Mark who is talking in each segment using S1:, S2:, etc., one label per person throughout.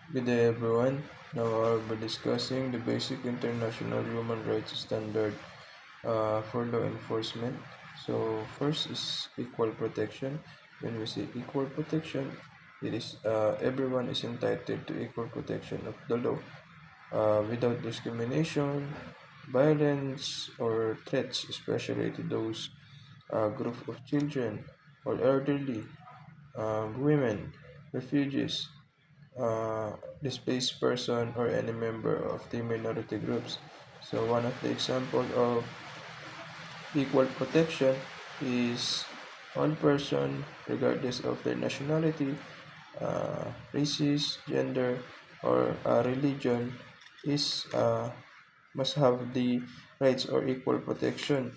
S1: Good day, everyone. Now I'll be discussing the basic international human rights standard for law enforcement. So first is equal protection. When we say equal protection, it is everyone is entitled to equal protection of the law without discrimination, violence, or threats, especially to those group of children or elderly, women, refugees, displaced person, or any member of the minority groups. So one of the example of equal protection is all person, regardless of their nationality, races, gender, or religion, is must have the rights or equal protection.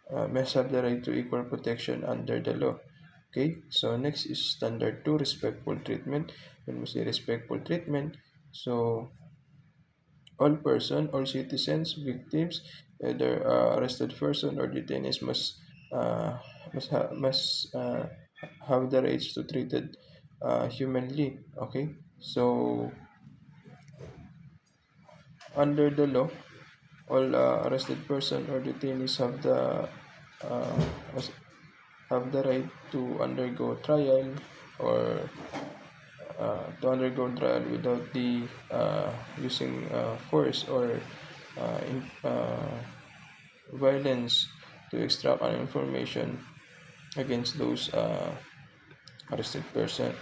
S1: Must have the right to equal protection under the law. Okay, so next is standard two, respectful treatment. When we say respectful treatment, so all person, all citizens, victims, whether arrested person or detainees uh, must have the rights to treated humanly. Okay, so under the law, all arrested person or detainees uh, must have the right to undergo trial or to undergo trial without the using force or violence to extract an information against those arrested person.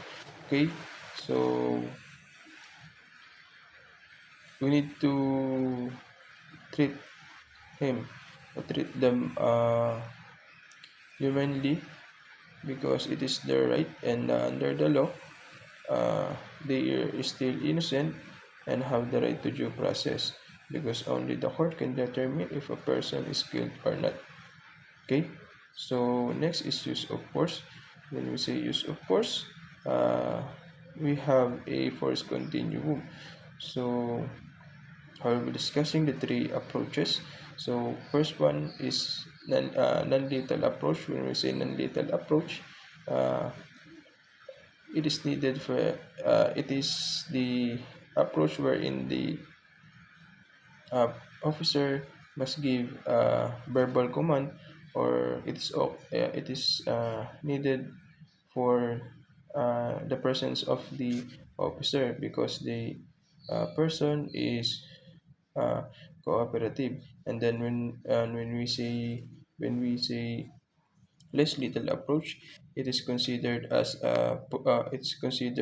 S1: Okay, so we need to treat him or treat them humanly because it is their right, and under the law uh, they are still innocent and have the right to due process because only the court can determine if a person is guilty or not. Okay, so next is use of force. When we say use of force, uh, we have a force continuum. So I'll be discussing the three approaches. So first one is non-lethal approach. When we say non-lethal approach, uh, it is needed for it is the approach wherein the officer must give verbal command, or it is needed for the presence of the officer because the person is uh, cooperative. And then when we say less lethal approach, it is considered as it's considered